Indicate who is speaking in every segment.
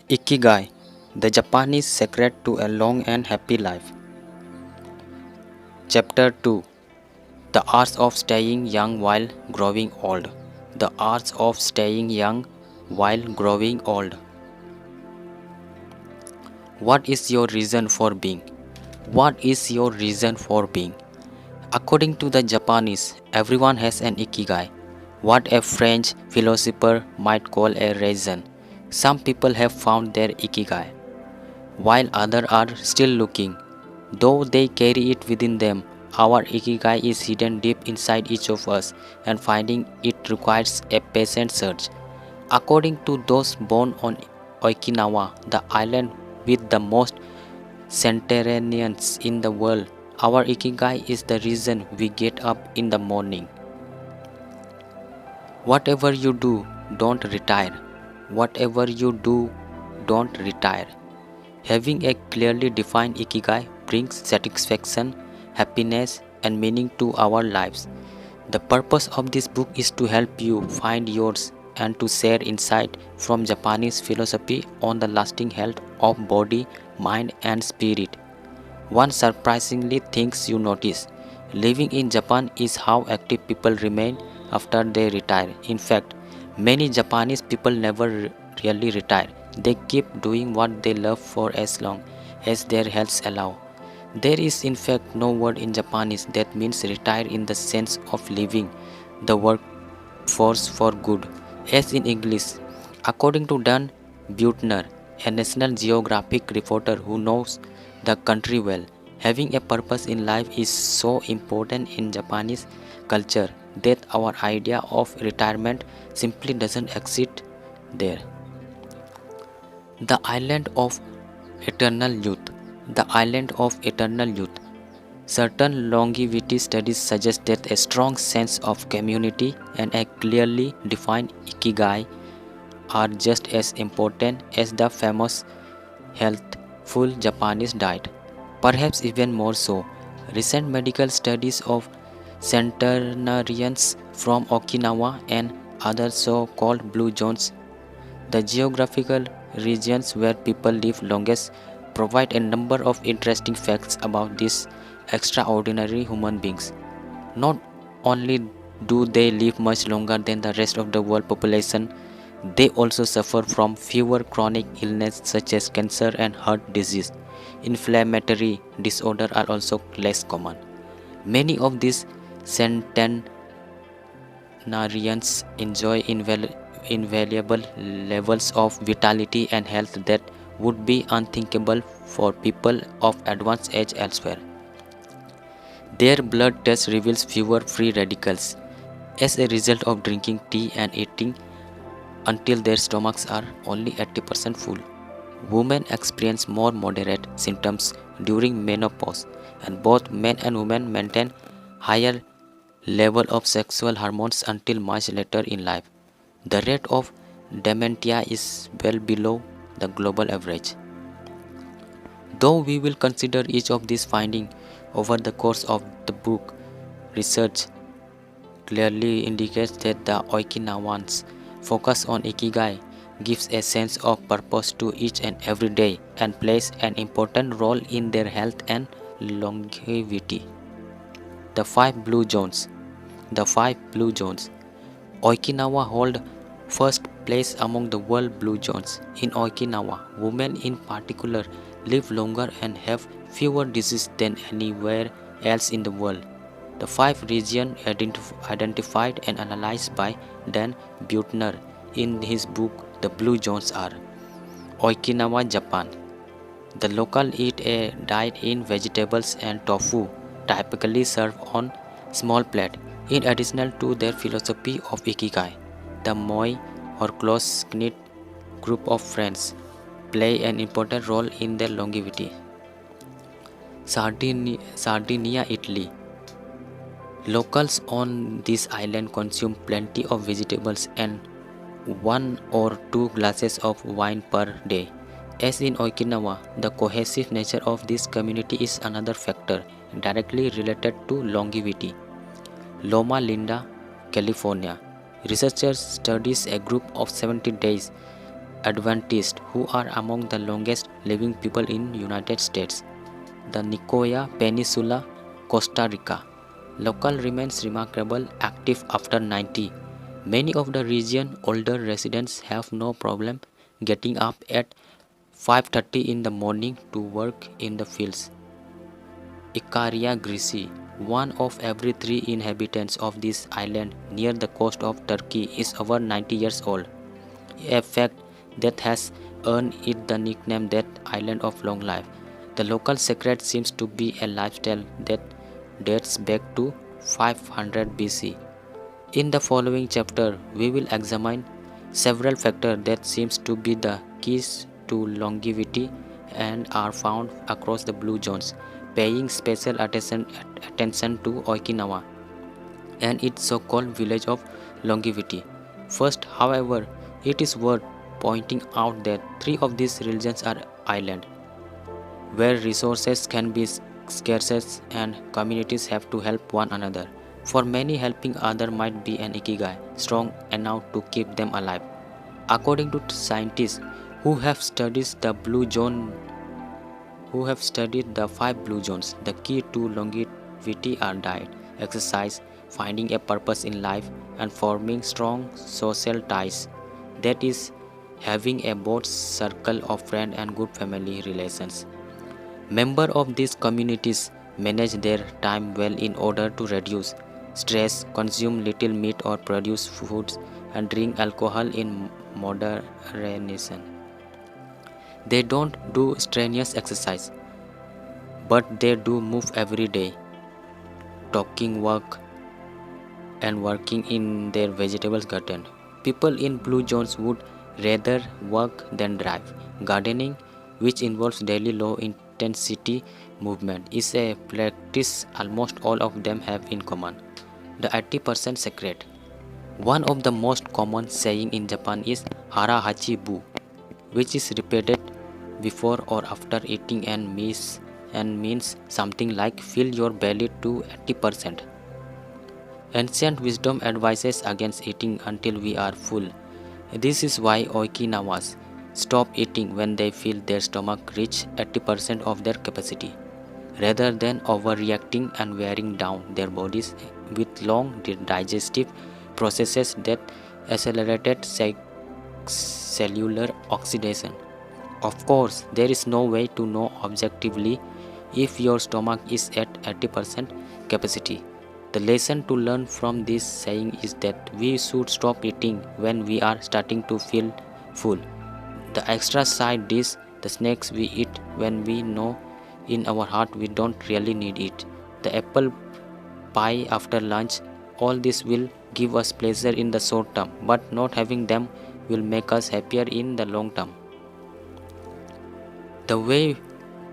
Speaker 1: Ikigai, the Japanese secret to a long and happy life. Chapter 2, the Arts of Staying Young While Growing Old. The Arts of Staying Young While Growing Old. What is your reason for being? What is your reason for being? According to the Japanese, everyone has an ikigai, what a French philosopher might call a reason. Some people have found their ikigai, while others are still looking. Though they carry it within them, our ikigai is hidden deep inside each of us, and finding it requires a patient search. According to those born on Okinawa, the island with the most centenarians in the world, our ikigai is the reason we get up in the morning. Whatever you do, don't retire. Whatever you do, don't retire. Having a clearly defined ikigai brings satisfaction, happiness, and meaning to our lives. The purpose of this book is to help you find yours and to share insight from Japanese philosophy on the lasting health of body, mind, and spirit. One surprisingly things you notice living in Japan is how active people remain after they retire. In fact, many Japanese people never really retire. They keep doing what they love for as long as their health allow. There is in fact no word in Japanese that means retire in the sense of leaving the workforce for good, as in English. According to Dan Buettner, a National Geographic reporter who knows the country well, having a purpose in life is so important in Japanese culture that our idea of retirement simply doesn't exist there. The island of eternal youth. The island of eternal youth. Certain longevity studies suggest that a strong sense of community and a clearly defined ikigai are just as important as the famous healthful Japanese diet, perhaps even more so. Recent medical studies of centenarians from Okinawa and other so-called blue zones, the geographical regions where people live longest, provide a number of interesting facts about these extraordinary human beings. Not only do they live much longer than the rest of the world population, they also suffer from fewer chronic illnesses such as cancer and heart disease. Inflammatory disorders are also less common. Many of these centenarians enjoy invaluable levels of vitality and health that would be unthinkable for people of advanced age elsewhere. Their blood test reveals fewer free radicals as a result of drinking tea and eating until their stomachs are only 80% full. Women experience more moderate symptoms during menopause, and both men and women maintain higher level of sexual hormones until much later in life. The rate of dementia is well below the global average. Though we will consider each of these findings over the course of the book, research clearly indicates that the Okinawans' focus on ikigai gives a sense of purpose to each and every day and plays an important role in their health and longevity. The five blue zones. The five blue zones. Okinawa hold first place among the world blue zones. In Okinawa, women in particular live longer and have fewer diseases than anywhere else in the world. The five regions identified and analyzed by Dan Buettner in his book The Blue Zones are Okinawa, Japan. The local eat a diet in vegetables and tofu, typically served on small plate. In addition to their philosophy of ikigai, the moi or close-knit group of friends play an important role in their longevity. Sardinia, Italy. Locals on this island consume plenty of vegetables and 1 or 2 glasses of wine per day. As in Okinawa, the cohesive nature of this community is another factor directly related to longevity. Loma Linda, California. Researchers studies a group of 70 days Adventists, who are among the longest living people in United States. The Nicoya Peninsula, Costa Rica. Local remains remarkable active after 90. Many of the region's older residents have no problem getting up at 5:30 in the morning to work in the fields. Ikaria Greece, one of every 3 inhabitants of this island near the coast of Turkey, is over 90 years old, a fact that has earned it the nickname that island of long life. The local secret seems to be a lifestyle that dates back to 500 BC. In the following chapter, we will examine several factors that seems to be the keys to longevity and are found across the blue zones, paying special attention to Okinawa and its so-called village of longevity. First, however, it is worth pointing out that 3 of these regions are islands, where resources can be scarce and communities have to help one another. For many, helping others might be an ikigai, strong enough to keep them alive. According to scientists who have studied the the 5 blue zones, the key to longevity are diet, exercise, finding a purpose in life, and forming strong social ties. That is, having a broad circle of friends and good family relations. Members of these communities manage their time well in order to reduce stress, consume little meat or produce foods, and drink alcohol in moderation. They don't do strenuous exercise, but they do move every day, talking, work, and working in their vegetables garden. People in blue zones would rather work than drive. Gardening, which involves daily low intensity movement, is a practice almost all of them have in common. The 80% secret. One of the most common saying in Japan is hara hachi bu, which is repeated before or after eating and means something like fill your belly to 80%. Ancient wisdom advises against eating until we are full. This is why Okinawans stop eating when they feel their stomach reach 80% of their capacity, rather than overreacting and wearing down their bodies with long digestive processes that accelerated cellular oxidation. Of course, there is no way to know objectively if your stomach is at 80% capacity. The lesson to learn from this saying is that we should stop eating when we are starting to feel full. The extra side dish, the snacks we eat when we know in our heart we don't really need it. The apple pie after lunch, all this will give us pleasure in the short term, but not having them will make us happier in the long term. The way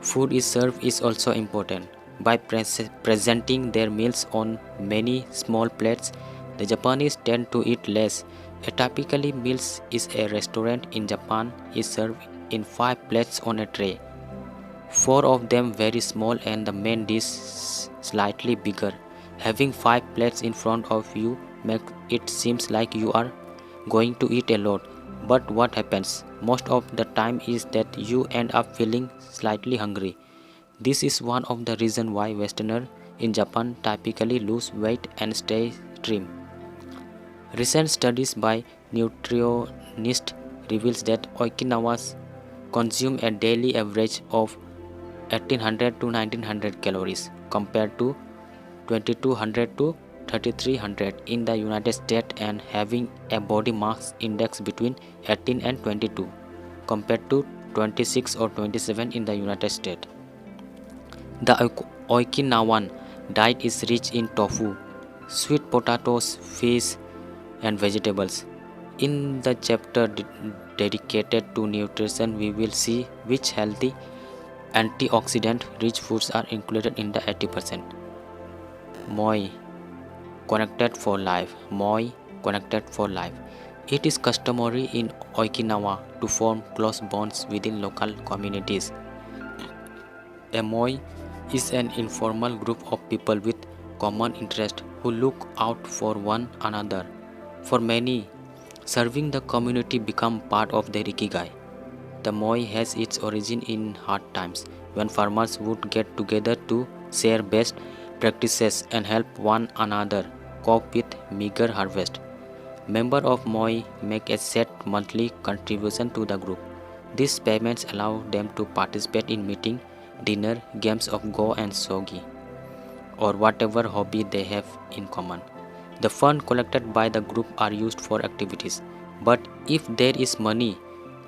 Speaker 1: food is served is also important. By presenting their meals on many small plates, the Japanese tend to eat less. A typically meals is a restaurant in Japan is served in 5 plates on a tray. 4 of them very small and the main dish slightly bigger. Having 5 plates in front of you makes it seems like you are going to eat a lot. But what happens most of the time is that you end up feeling slightly hungry. This is one of the reasons why Westerners in Japan typically lose weight and stay trim. Recent studies by nutritionists reveals that Okinawans consume a daily average of 1800 to 1900 calories compared to 2200 to 3300 in the United States and having a body mass index between 18 and 22 compared to 26 or 27 in the United States. The Okinawan diet is rich in tofu, sweet potatoes, fish, and vegetables. In the chapter dedicated to nutrition, we will see which healthy antioxidant-rich foods are included in the 80%. Moi, connected for life. Moi, connected for life. It is customary in Okinawa to form close bonds within local communities. A moi is an informal group of people with common interest who look out for one another. For many, Serving the community become part of their Ikigai. The moi has its origin in hard times, when farmers would get together to share best practices and help one another cope with meager harvest. Members of moi make a set monthly contribution to the group. These payments allow them to participate in meeting, dinner, games of go and shogi, or whatever hobby they have in common. The funds collected by the group are used for activities, but if there is money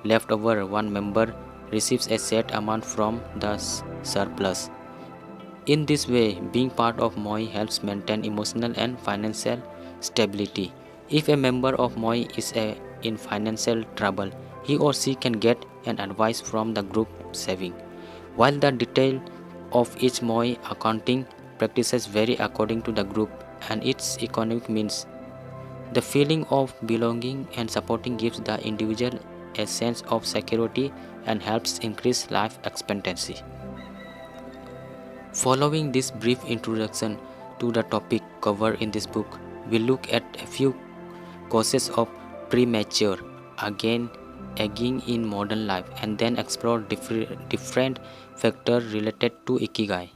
Speaker 1: left over, one member receives a set amount from the surplus. In this way, being part of moi helps maintain emotional and financial stability. If a member of moi is in financial trouble, he or she can get an advice from the group saving. While the detail of each moi accounting practices vary according to the group and its economic means, the feeling of belonging and supporting gives the individual a sense of security and helps increase life expectancy. Following this brief introduction to the topic covered in this book, we look at a few causes of premature aging in modern life and then explore different factors related to Ikigai.